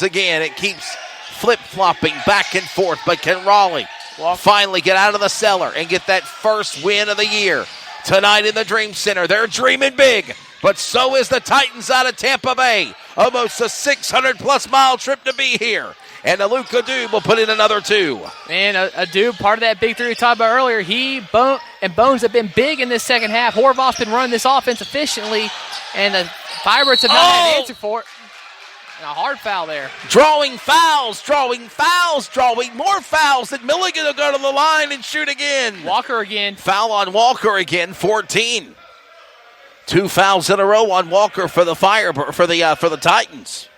again. It keeps flip-flopping back and forth, but can Raleigh finally get out of the cellar and get that first win of the year tonight in the Dream Center? They're dreaming big, but so is the Titans out of Tampa Bay. Almost a 600-plus mile trip to be here. And Luka Dube will put in another two. And a Dube, part of that big three we talked about earlier, and Bones have been big in this second half. Horvath's been running this offense efficiently, and the Firebirds have not had an answer for it. And a hard foul there. Drawing more fouls. And Milligan will go to the line and shoot again. Walker again. Foul on Walker again, 14. 2 fouls in a row on Walker for the the Titans.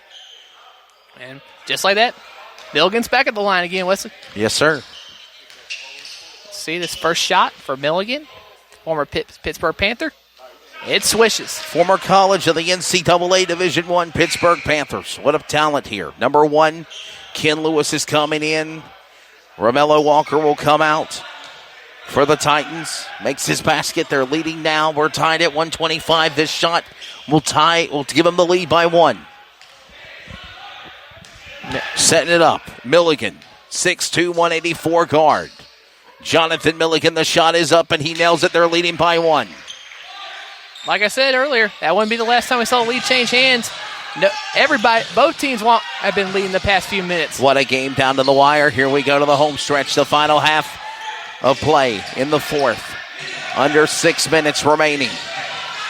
And just like that, Milligan's back at the line again, Wesley. Yes, sir. See this first shot for Milligan, former Pittsburgh Panther. It swishes. Former college of the NCAA Division I Pittsburgh Panthers. What a talent here. Number 1, Ken Lewis is coming in. Romello Walker will come out for the Titans. Makes his basket. They're leading now. We're tied at 125. This shot will give them the lead by 1. Setting it up. Milligan, 6'2", 184 guard. Jonathan Milligan, the shot is up, and he nails it. They're leading by 1. Like I said earlier, that wouldn't be the last time we saw the lead change hands. No, both teams have been leading the past few minutes. What a game down to the wire. Here we go to the home stretch, the final half of play in the fourth. Under 6 minutes remaining.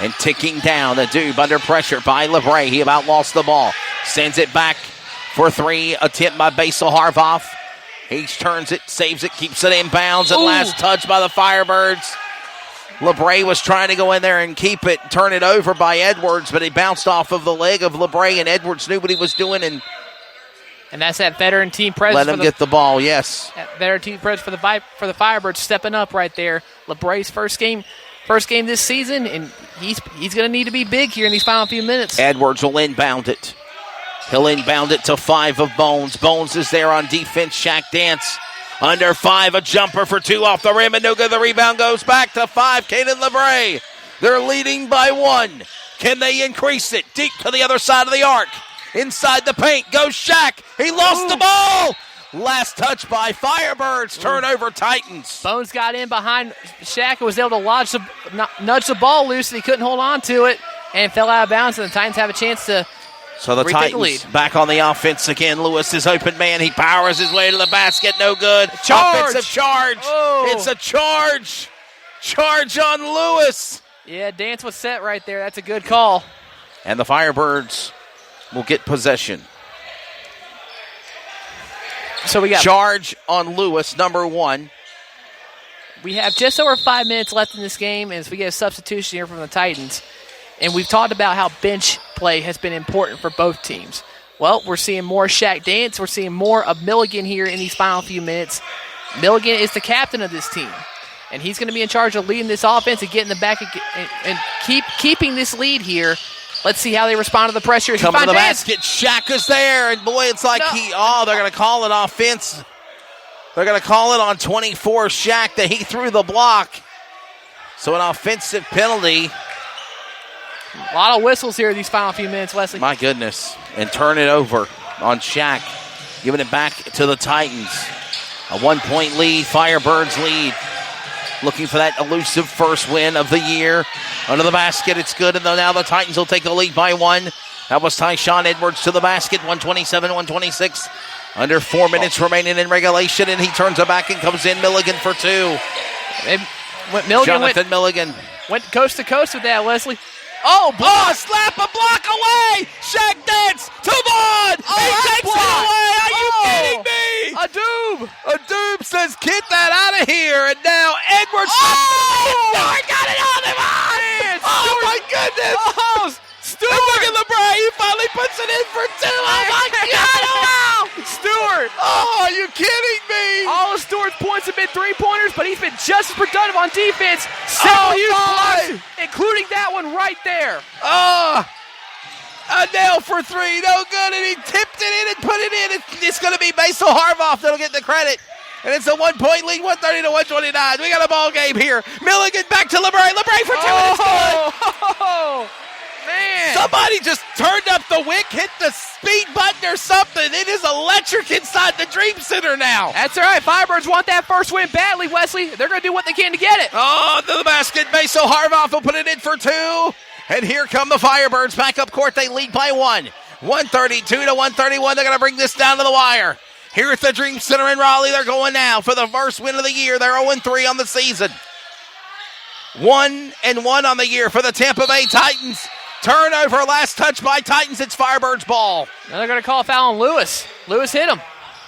And ticking down. The Dube under pressure by LeBray. He about lost the ball. Sends it back for 3. Attempt by Basil Harvoff. He turns it, saves it, keeps it in bounds. And last touch by the Firebirds. LeBray was trying to go in there and turn it over by Edwards, but he bounced off of the leg of LeBray, and Edwards knew what he was doing. And that's that veteran team presence. Let him get the ball, yes. That veteran team presence for the Firebirds stepping up right there. LeBray's first game this season, and he's going to need to be big here in these final few minutes. Edwards will inbound it. He'll inbound it to 5 of Bones. Bones is there on defense. Shaq Dance. Under 5, a jumper for 2 off the rim, and no good. The rebound goes back to 5. Caden LeBray. They're leading by 1. Can they increase it? Deep to the other side of the arc. Inside the paint goes Shaq. He lost the ball. Last touch by Firebirds. Turnover Titans. Bones got in behind Shaq and was able to nudge the ball loose, and he couldn't hold on to it, and fell out of bounds, and the Titans have a chance to So the Titans back on the offense again. Lewis is open man. He powers his way to the basket. No good. Offensive charge. It's a charge. Charge on Lewis. Yeah, Dance was set right there. That's a good call. And the Firebirds will get possession. So we got charge on Lewis, number 1. We have just over 5 minutes left in this game, and as we get a substitution here from the Titans. And we've talked about how bench play has been important for both teams. Well, we're seeing more Shaq Dance. We're seeing more of Milligan here in these final few minutes. Milligan is the captain of this team, and he's going to be in charge of leading this offense and getting the back and keeping this lead here. Let's see how they respond to the pressure. Coming to the basket, Shaq is there, and boy, it's like they're going to call it offense. They're going to call it on 24 Shaq that he threw the block. So an offensive penalty. A lot of whistles here these final few minutes, Wesley. My goodness. And turn it over on Shaq. Giving it back to the Titans. A 1-point lead. Firebirds lead. Looking for that elusive first win of the year. Under the basket, it's good. And now the Titans will take the lead by 1. That was Tyshawn Edwards to the basket. 127-126. Under 4 minutes remaining in regulation. And he turns it back and comes in. Milligan for 2. Jonathan Milligan. Went coast to coast with that, Wesley. Slap a block away! Shaq Dance to Vaughn! He takes it away! Are you kidding me? A Dube says, get that out of here! And now Edwards... Stewart got it on him! My goodness! Stewart! And look at LeBray! He finally puts it in for 2! Oh, my God! Wow! Stewart! Are you kidding me? All of Stewart's points have been 3-pointers, but he's been just as productive on defense. Several huge blocks, including that one right there. A nail for 3, no good, and he tipped it in and put it in. It's going to be Basil Harvoff that'll get the credit. And it's a 1-point lead, 130-129. We got a ball game here. Milligan back to LeBray. LeBray for 2, and it's good. Man. Somebody just turned up the wick, hit the speed button or something. It is electric inside the Dream Center now. That's all right. Firebirds want that first win badly, Wesley. They're going to do what they can to get it. Oh, to the basket. Meso Harvoff will put it in for 2. And here come the Firebirds back up court. They lead by 1. 132 to 131. They're going to bring this down to the wire. Here at the Dream Center in Raleigh, they're going now for the first win of the year. They're 0-3 on the season. 1-1 on the year for the Tampa Bay Titans. Turnover, last touch by Titans. It's Firebirds ball. Now they're going to call a foul on Lewis. Lewis hit him.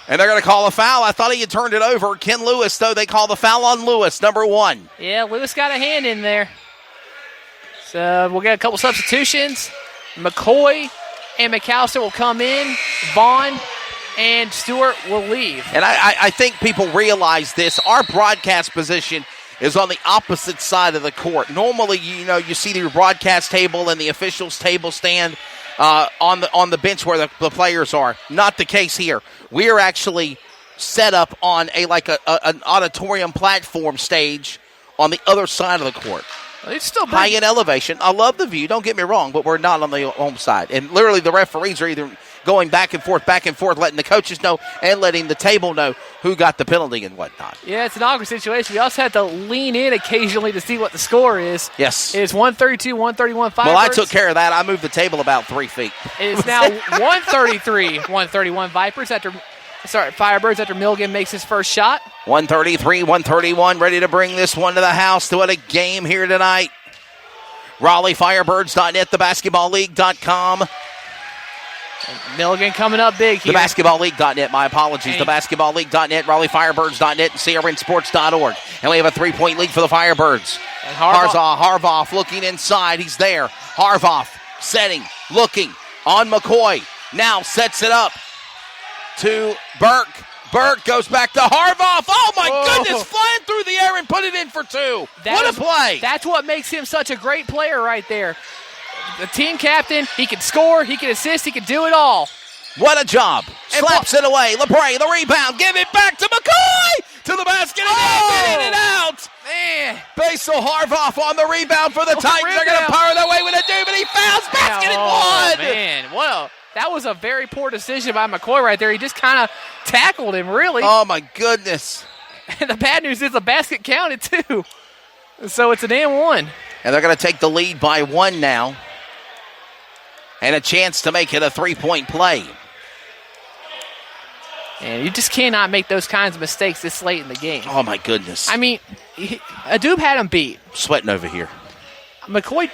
And they're going to call a foul. I thought he had turned it over. Ken Lewis, though, they call the foul on Lewis, number 1. Yeah, Lewis got a hand in there. So we'll get a couple substitutions. McCoy and McAllister will come in. Vaughn and Stewart will leave. And I think people realize this. Our broadcast position is on the opposite side of the court. Normally, you see the broadcast table and the officials' table stand on the bench where the players are. Not the case here. We are actually set up on an auditorium platform stage on the other side of the court. It's still high in elevation. I love the view. Don't get me wrong, but we're not on the home side. And literally, the referees are either going back and forth, letting the coaches know and letting the table know who got the penalty and whatnot. Yeah, it's an awkward situation. We also have to lean in occasionally to see what the score is. Yes. It's 132, 131, Firebirds. Well, I took care of that. I moved the table about 3 feet. It is now 133, 131 Firebirds after Milligan makes his first shot. 133, 131, ready to bring this one to the house. What a game here tonight. RaleighFirebirds.net, thebasketballleague.com. Milligan coming up big here. TheBasketballLeague.net, my apologies. TheBasketballLeague.net, RaleighFirebirds.net, and CRNSports.org. And we have a 3-point lead for the Firebirds. And Harvoff looking inside. He's there. Harvoff setting, looking on McCoy. Now sets it up to Burke. Burke goes back to Harvoff. Oh, my goodness, flying through the air and put it in for 2. What a play. That's what makes him such a great player right there. The team captain, he can score, he can assist, he can do it all. What a job. Slaps it away. LeBray, the rebound. Give it back to McCoy. To the basket. And in and out. Man. Basil Harvoff on the rebound for the Titans. They're going to power their way with a do, but he fouls. Basket and 1. Man, well, that was a very poor decision by McCoy right there. He just kind of tackled him, really. Oh, my goodness. And the bad news is the basket counted, too. So it's an and 1. And they're going to take the lead by 1 now. And a chance to make it a 3-point play. And you just cannot make those kinds of mistakes this late in the game. Oh, my goodness. I mean, Adoob had him beat. Sweating over here. McCoy,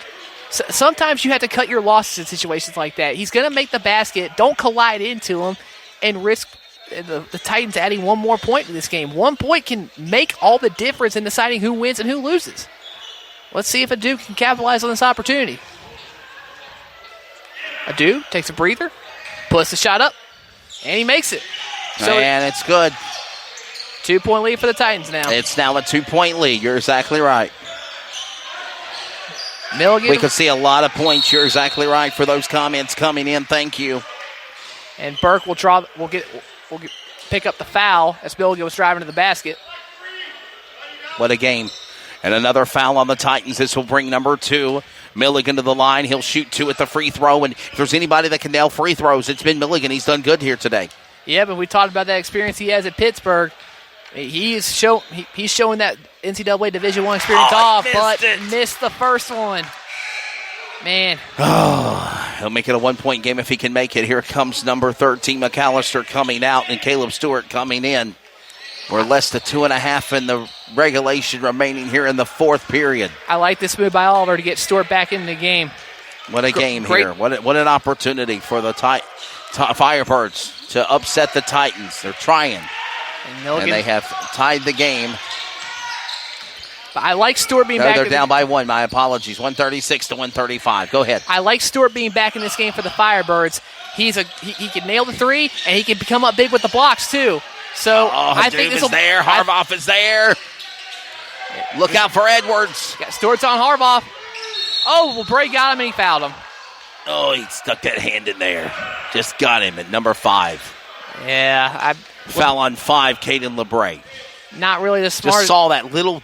sometimes you have to cut your losses in situations like that. He's going to make the basket. Don't collide into him and risk the Titans adding 1 more point to this game. 1 point can make all the difference in deciding who wins and who loses. Let's see if Adoob can capitalize on this opportunity. Adoob takes a breather, puts the shot up, and he makes it. So and it's good. 2-point lead for the Titans now. It's now a 2-point lead. You're exactly right. Milligan. We could see a lot of points. You're exactly right for those comments coming in. Thank you. And Burke will pick up the foul as Milligan was driving to the basket. What a game. And another foul on the Titans. This will bring number 2, Milligan, to the line. He'll shoot 2 at the free throw. And if there's anybody that can nail free throws, it's been Milligan. He's done good here today. Yeah, but we talked about that experience he has at Pittsburgh. He's showing that NCAA Division I experience missed the first one. Man. He'll make it a 1-point game if he can make it. Here comes number 13, McAllister, coming out, and Caleb Stewart coming in. We're less than 2.5 in the regulation remaining here in the 4th period. I like this move by Oliver to get Stewart back in the game. What a game here. What an opportunity for the Firebirds to upset the Titans. They're trying. And they have tied the game. But I like Stewart being back. They're down by 1. My apologies. 136 to 135. Go ahead. I like Stewart being back in this game for the Firebirds. He can nail the 3, and he can come up big with the blocks, too. So I think this is there. Harvoff is there. Look out for Edwards. Stewart's on Harvoff. Oh, well, Bray got him and he fouled him. Oh, he stuck that hand in there. Just got him at number 5. Yeah. Foul on 5, Caden LeBray. Not really the smartest. Just saw that little,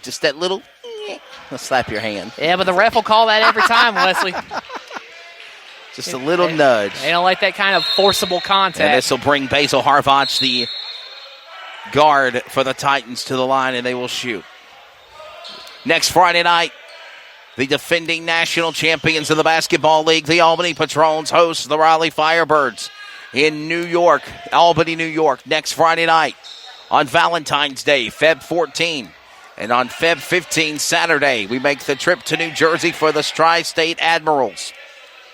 slap your hand. Yeah, but the ref will call that every time, Wesley. Just a little nudge. They don't like that kind of forcible contact. And this will bring Basil Harvach, the guard for the Titans, to the line, and they will shoot. Next Friday night, the defending national champions of the Basketball League, the Albany Patrons, host the Raleigh Firebirds in New York, Albany, New York, next Friday night on Valentine's Day, Feb 14. And on Feb 15, Saturday, we make the trip to New Jersey for the Tri-State Admirals.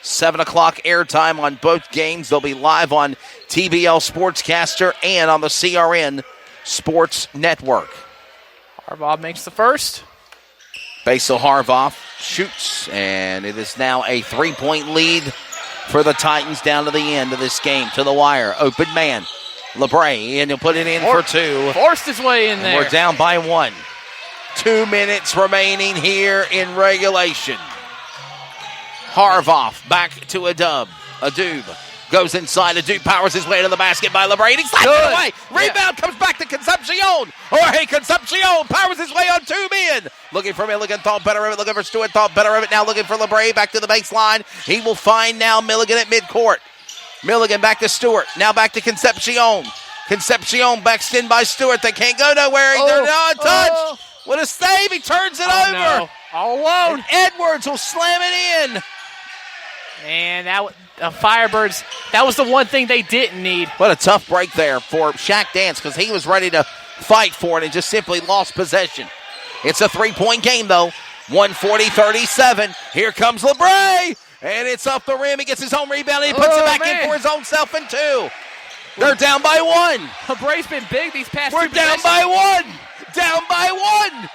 7 o'clock airtime on both games. They'll be live on TBL Sportscaster and on the CRN Sports Network. Harbaugh makes the first. Basil Harvach shoots, and it is now a 3-point lead for the Titans down to the end of this game. To the wire, open man, LeBray, and he'll put it in for two. Forced his way in there. We're down by 1. 2 minutes remaining here in regulation. Harvach back to Adub. Goes inside. Adub powers his way to the basket by LeBray. He slaps it away. Rebound comes back to Concepcion. Jorge Concepcion powers his way on 2 men. Looking for Milligan. Thought better of it. Looking for Stewart. Thought better of it. Now looking for LeBray. Back to the baseline. He will find now Milligan at midcourt. Milligan back to Stewart. Now back to Concepcion. Concepcion backed in by Stewart. They can't go nowhere. They're not touched. What a save. He turns it over. No. All alone. And Edwards will slam it in. And Firebirds, that was the one thing they didn't need. What a tough break there for Shaq Dance, because he was ready to fight for it and just simply lost possession. It's a 3-point game, though. 140-37. Here comes LeBray. And it's off the rim. He gets his own rebound, and he puts it back in for his own self in 2. They're down by 1. LeBray's been big these past We're 2 down possessions. by 1. Down by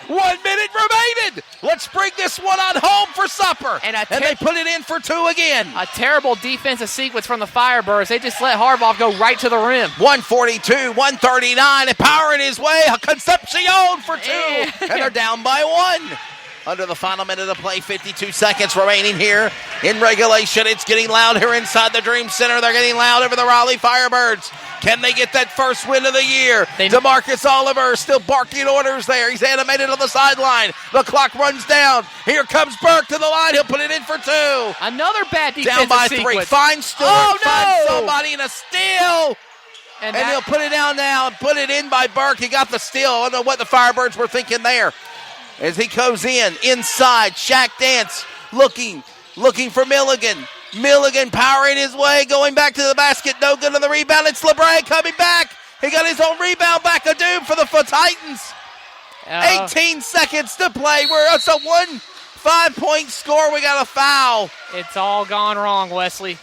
1. 1 minute remaining. Let's bring this one on home for supper. And they put it in for 2 again. A terrible defensive sequence from the Firebirds. They just let Harbaugh go right to the rim. 142, 139, and powering his way. Concepcion for 2. And they're down by 1. Under the final minute of play, 52 seconds remaining here in regulation. It's getting loud here inside the Dream Center. They're getting loud over the Raleigh Firebirds. Can they get that first win of the year? DeMarcus Oliver still barking orders there. He's animated on the sideline. The clock runs down. Here comes Burke to the line. He'll put it in for 2. Another bad defensive down by sequence. 3. Finds Stewart. Finds somebody in a steal. And he'll put it down now and put it in by Burke. He got the steal. I don't know what the Firebirds were thinking there. As he goes inside, Shaq Dance looking for Milligan. Milligan powering his way, going back to the basket. No good on the rebound. It's LeBray coming back. He got his own rebound back. Adub for the Titans. 18 seconds to play. It's a 5-point score. We got a foul. It's all gone wrong, Wesley.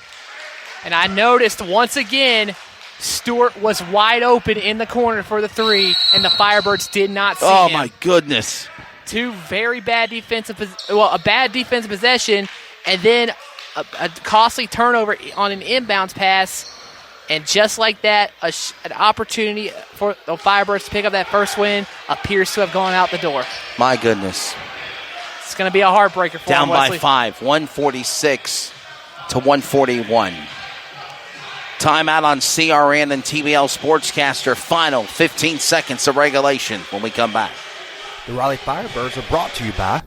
And I noticed once again, Stewart was wide open in the corner for the 3, and the Firebirds did not see him. Oh, my goodness. 2 very bad a bad defensive possession, and then a costly turnover on an inbounds pass. And just like that, an opportunity for the Firebirds to pick up that first win appears to have gone out the door. My goodness. It's going to be a heartbreaker for down them, Wesley. By 5, 146 to 141. Timeout on CRN and TBL Sportscaster. Final 15 seconds of regulation when we come back. The Raleigh Firebirds are brought to you by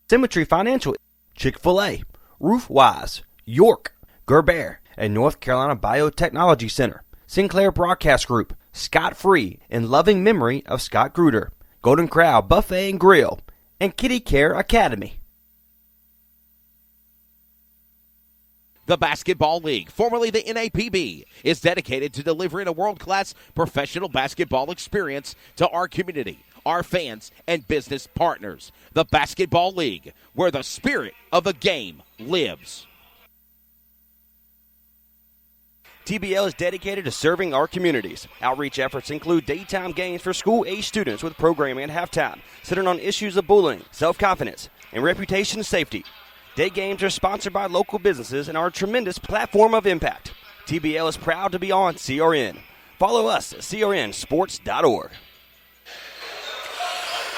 Symmetry Financial, Chick-fil-A, Roofwise, York, Gerber, and North Carolina Biotechnology Center, Sinclair Broadcast Group, Scott Free, in loving memory of Scott Gruder, Golden Corral Buffet and Grill, and Kitty Care Academy. The Basketball League, formerly the NAPB, is dedicated to delivering a world-class professional basketball experience to our community, our fans, and business partners. The Basketball League, where the spirit of the game lives. TBL is dedicated to serving our communities. Outreach efforts include daytime games for school-age students with programming at halftime, centered on issues of bullying, self-confidence, and reputation safety. Day games are sponsored by local businesses and are a tremendous platform of impact. TBL is proud to be on CRN. Follow us at crnsports.org.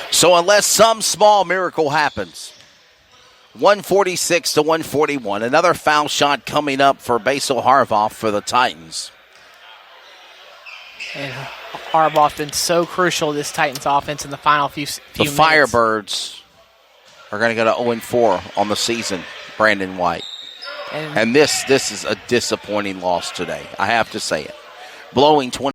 So unless some small miracle happens, 146 to 141, another foul shot coming up for Basil Harvach for the Titans. And Harbaugh's been so crucial to this Titans offense in the final few The minutes. Firebirds are going to go to 0-4 on the season, Brandon White. And this is a disappointing loss today. I have to say it. Blowing 20.